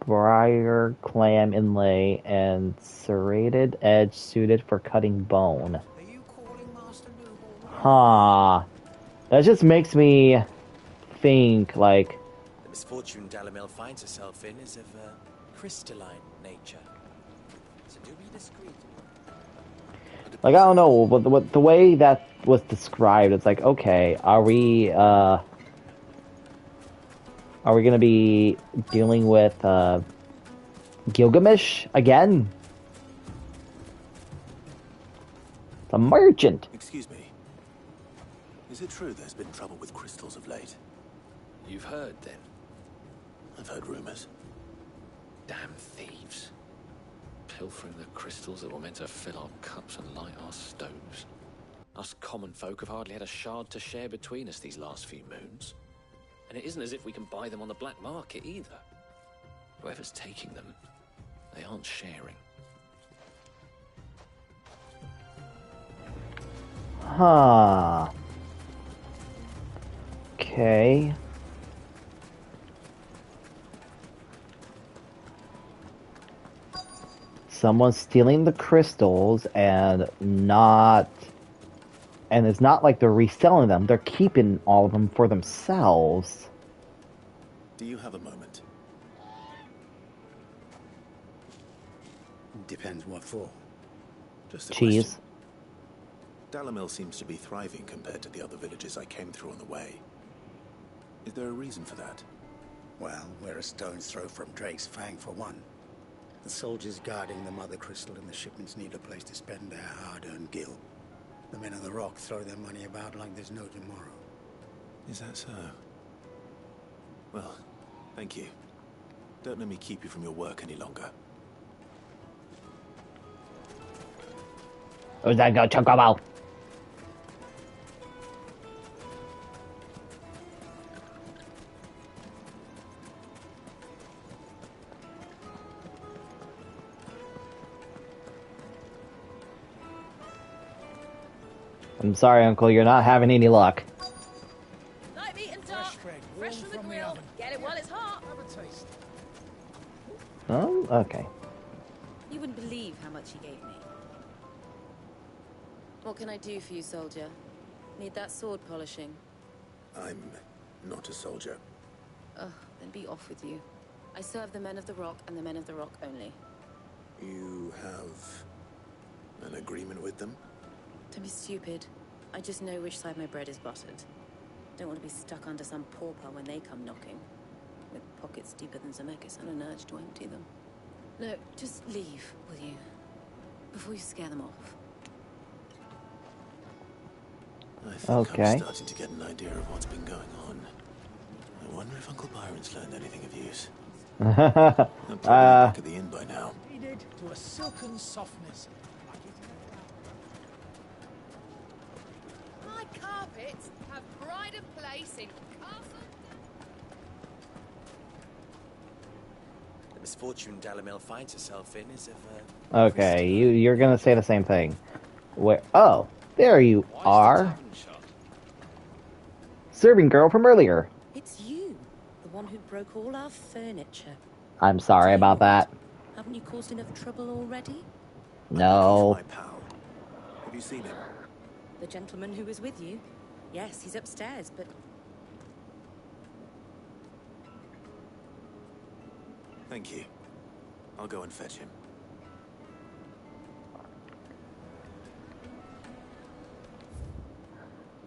briar clam inlay, and serrated edge suited for cutting bone. Huh. That just makes me think, like... The misfortune Dalimil finds herself in is of a crystalline nature. So do be discreet. Like, I don't know, what the way that was described, it's like, okay, are we gonna be dealing with, Gilgamesh again? It's a merchant! Excuse me. Is it true there's been trouble with crystals of late? You've heard, then? I've heard rumors. Damn thieves. Pilfering the crystals that were meant to fill our cups and light our stoves. Us common folk have hardly had a shard to share between us these last few moons. And it isn't as if we can buy them on the black market either. Whoever's taking them, they aren't sharing. Huh. Okay. Someone's stealing the crystals and it's not like they're reselling them. They're keeping all of them for themselves. Do you have a moment? Depends what for. Just a Cheese. question. Dalimil seems to be thriving compared to the other villages I came through on the way. Is there a reason for that? Well, we're a stone's throw from Drake's Fang for one. The soldiers guarding the Mother Crystal and the shipments need a place to spend their hard-earned gil. The men of the Rock throw their money about like there's no tomorrow. Is that so? Well, thank you. Don't let me keep you from your work any longer. Who's that go chocobo? I'm sorry, Uncle, you're not having any luck. Light meat and dark, fresh from the grill. Get it while it's hot. Have a taste. Oh, okay. You wouldn't believe how much he gave me. What can I do for you, soldier? Need that sword polishing? I'm not a soldier. Ugh, then be off with you. I serve the men of the Rock and the men of the Rock only. You have an agreement with them? Don't be stupid. I just know which side my bread is buttered. Don't want to be stuck under some pauper when they come knocking. With pockets deeper than Zemeckis and an urge to empty them. No, just leave, will you? Before you scare them off. I think I'm starting to get an idea of what's been going on. I wonder if Uncle Byron's learned anything of use. I'm probably back at the inn by now. Treated to a silken softness. My carpets have pride of place in Castle. The misfortune Dalimil finds herself in is of a... Okay, you're gonna say the same thing. Where? Oh, there you are. Serving girl from earlier. It's you, the one who broke all our furniture. I'm sorry about that. Haven't you caused enough trouble already? No. My pal. Have you seen him? The gentleman who was with you? Yes, he's upstairs, but... Thank you. I'll go and fetch him.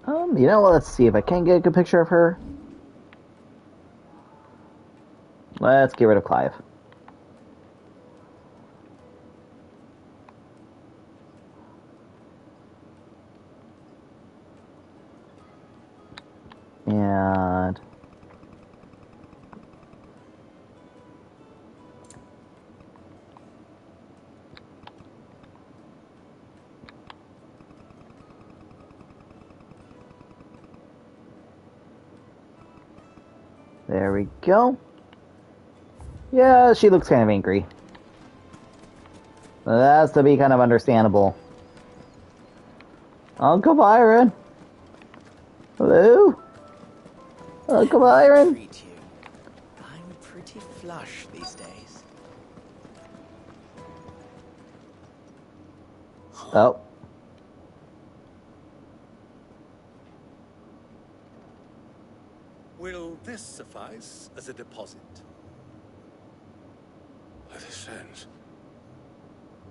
You know what? Let's see if I can get a good picture of her. Let's get rid of Clive. And there we go. Yeah, she looks kind of angry. That's to be kind of understandable. Uncle Byron? Hello? Uncle Byron? Treat you. I'm pretty flush these days. Oh. Will this suffice as a deposit? By the sands.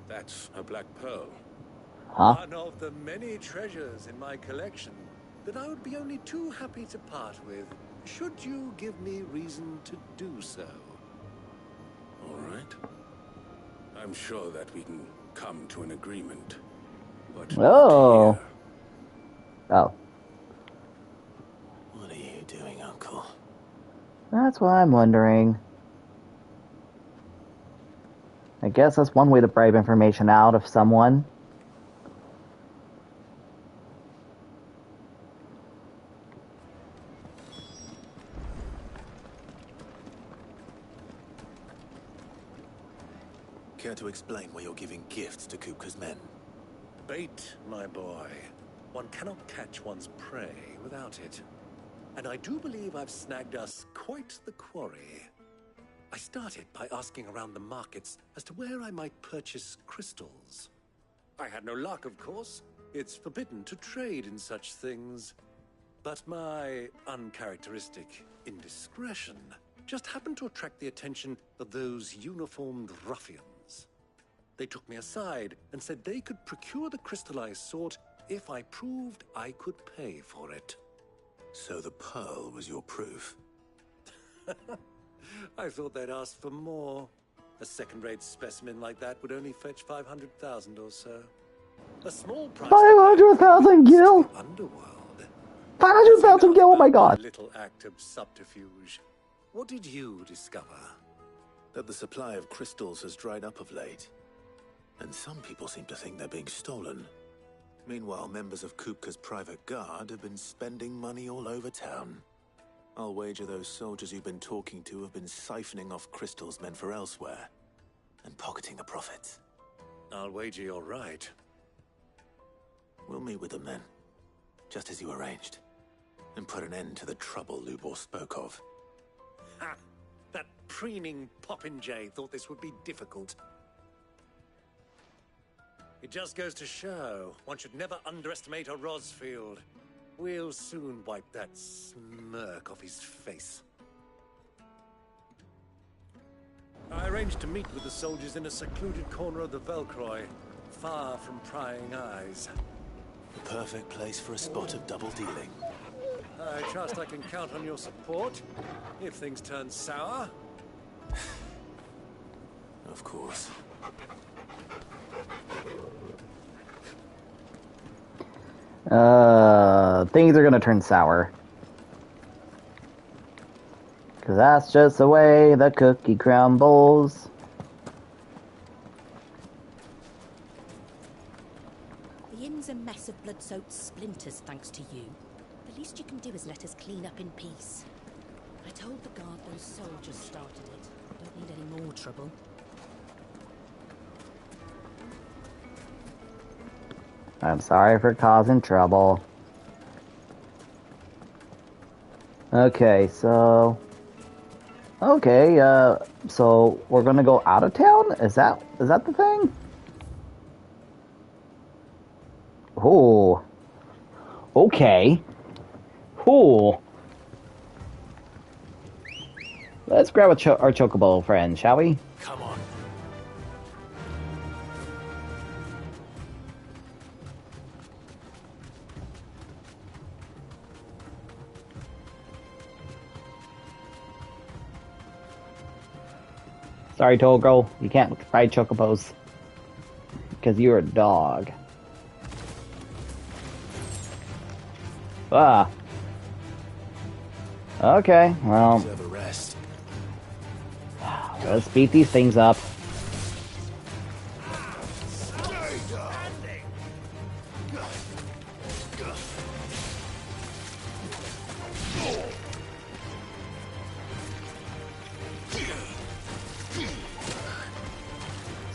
That's a black pearl. Huh? One of the many treasures in my collection that I would be only too happy to part with, should you give me reason to do so. All right. I'm sure that we can come to an agreement. But Oh. not here. Oh. What are you doing, Uncle? That's what I'm wondering. I guess that's one way to bribe information out of someone. Care to explain why you're giving gifts to Kupka's men? Bait, my boy. One cannot catch one's prey without it. And I do believe I've snagged us quite the quarry. I started by asking around the markets as to where I might purchase crystals. I had no luck, of course. It's forbidden to trade in such things. But my uncharacteristic indiscretion just happened to attract the attention of those uniformed ruffians. They took me aside and said they could procure the crystal I sought if I proved I could pay for it. So the pearl was your proof? I thought they'd ask for more. A second-rate specimen like that would only fetch 500,000 or so. A small price. 500,000 gil? Underworld. 500,000 gil, oh my god. A little act of subterfuge. What did you discover? That the supply of crystals has dried up of late. And some people seem to think they're being stolen. Meanwhile, members of Kupka's private guard have been spending money all over town. I'll wager those soldiers you've been talking to have been siphoning off crystals meant for elsewhere, and pocketing the profits. I'll wager you're right. We'll meet with them then, just as you arranged, and put an end to the trouble Lubor spoke of. Ha! That preening popinjay thought this would be difficult. It just goes to show one should never underestimate a Rosfield. We'll soon wipe that smirk off his face. I arranged to meet with the soldiers in a secluded corner of the Velcroy, far from prying eyes. The perfect place for a spot of double dealing. I trust I can count on your support, if things turn sour. Of course. Things are gonna turn sour. Cause that's just the way the cookie crumbles. The inn's a mess of blood-soaked splinters, thanks to you. The least you can do is let us clean up in peace. I told the guard those soldiers started it. Don't need any more trouble. I'm sorry for causing trouble. Okay, so... Okay, so we're gonna go out of town? Is that the thing? Oh. Okay. Cool. Let's grab our chocobo friend, shall we? Come on. Sorry, Toll Girl, you can't ride chocobos. Because you're a dog. Ah. Okay, well. Deserve a rest. Let's beat these things up.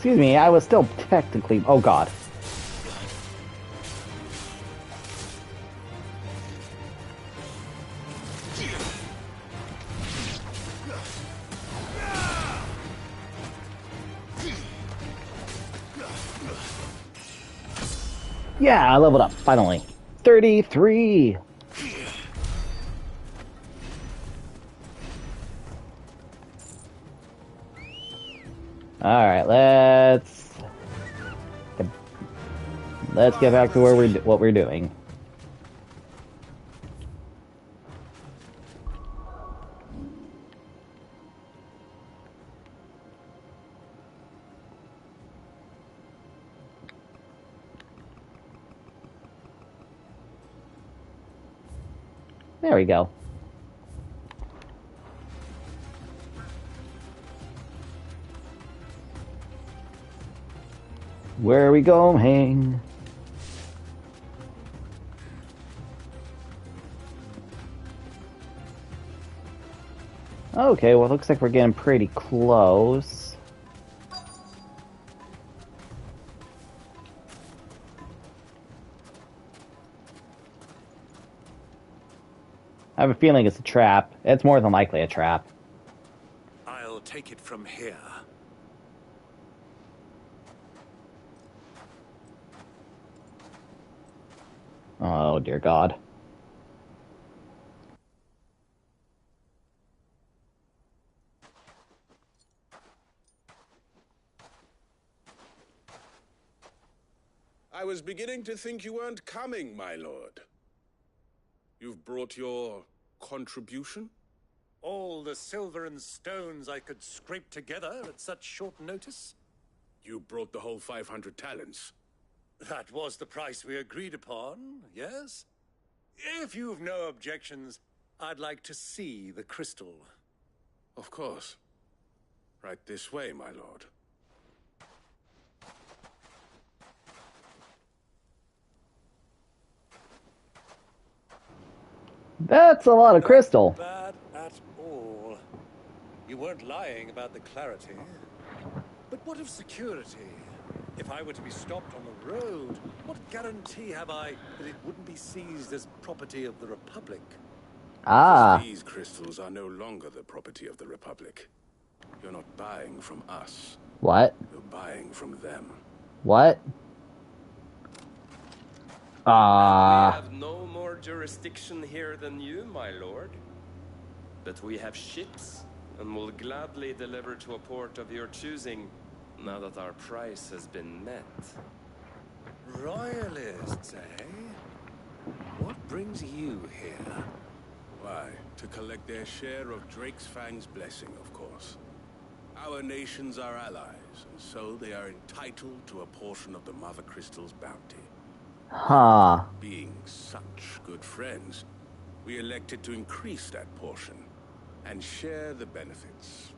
Excuse me, I was still technically... Oh god. Yeah, I leveled up, finally. 33! Alright, let's get back to what we're doing. There we go. Where are we going? Okay, well, it looks like we're getting pretty close. I have a feeling it's a trap. It's more than likely a trap. I'll take it from here. Oh, dear God. I was beginning to think you weren't coming, my lord. You've brought your contribution? All the silver and stones I could scrape together at such short notice? You brought the whole 500 talents. That was the price we agreed upon, yes? If you've no objections, I'd like to see the crystal. Of course. Right this way, my lord. That's a lot of crystal. Not bad at all. You weren't lying about the clarity. But what of security? If I were to be stopped on the road, what guarantee have I that it wouldn't be seized as property of the Republic? Ah. Because these crystals are no longer the property of the Republic. You're not buying from us. What? You're buying from them. What? We have no more jurisdiction here than you, my lord. But we have ships, and will gladly deliver to a port of your choosing, now that our price has been met. Royalists, eh? What brings you here? Why, to collect their share of Drake's Fang's blessing, of course. Our nations are allies, and so they are entitled to a portion of the Mother Crystal's bounty. Huh. Being such good friends, we elected to increase that portion and share the benefits.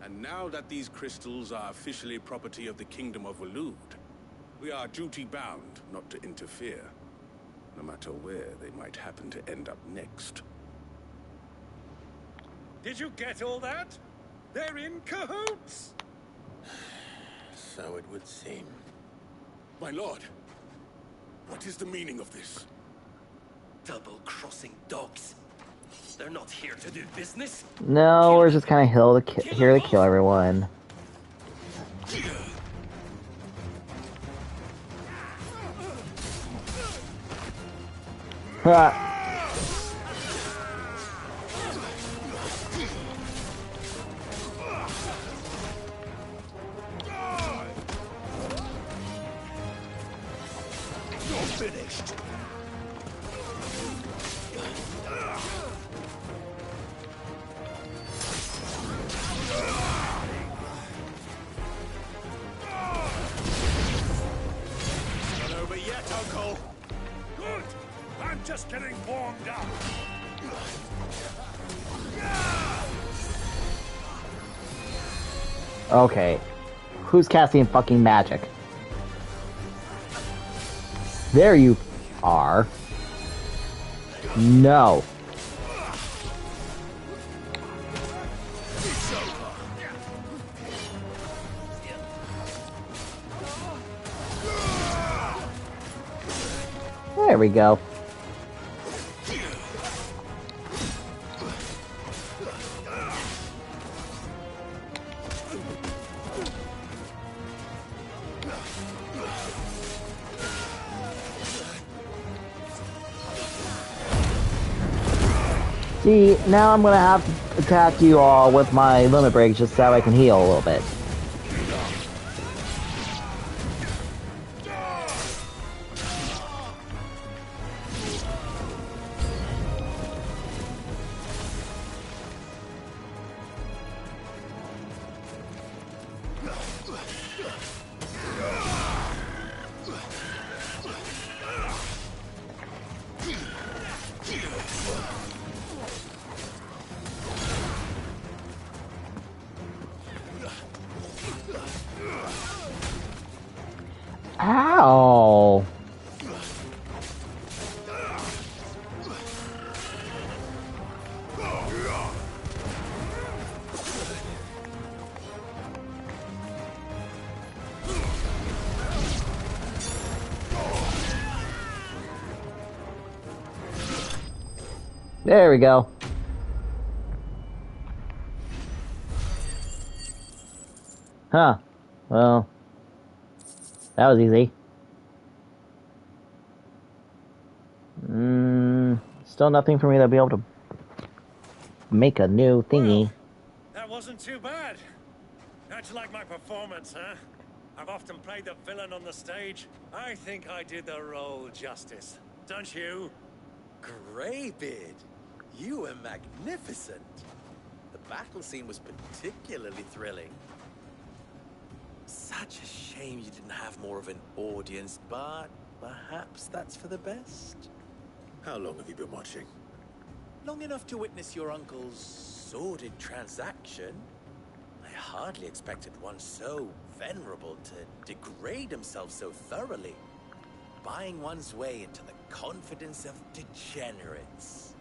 And now that these crystals are officially property of the Kingdom of Waloed, we are duty-bound not to interfere, no matter where they might happen to end up next. Did you get all that? They're in cahoots! So it would seem. My lord, what is the meaning of this? Double-crossing dogs. They're not here to do business. No, we're just kind of here to kill everyone. Ha! Finished. Not over yet, Uncle. Good. I'm just getting warmed up. Okay. Who's casting fucking magic? There you are. No. There we go. See, now I'm gonna have to attack you all with my limit breaks just so I can heal a little bit. Ow! There we go. Huh. Well, that was easy. Still nothing for me to be able to make a new thingy. Well, that wasn't too bad. How'd you like my performance, huh? I've often played the villain on the stage. I think I did the role justice. Don't you? Greybeard, you were magnificent. The battle scene was particularly thrilling. Such a shame you didn't have more of an audience, but perhaps that's for the best. How long have you been watching? Long enough to witness your uncle's sordid transaction. I hardly expected one so venerable to degrade himself so thoroughly. Buying one's way into the confidence of degenerates.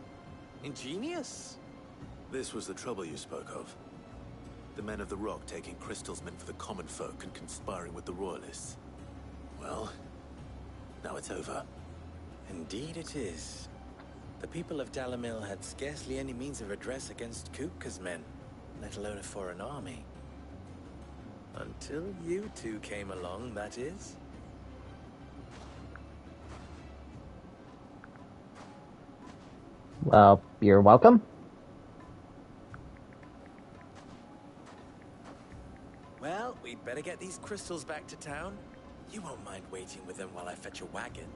Ingenious. This was the trouble you spoke of. The men of the Rock taking crystals meant for the common folk and conspiring with the Royalists. Well, now it's over. Indeed it is. The people of Dalamil had scarcely any means of redress against Kupka's men, let alone a foreign army. Until you two came along, that is. Well, you're welcome. Well, we'd better get these crystals back to town. You won't mind waiting with them while I fetch a wagon.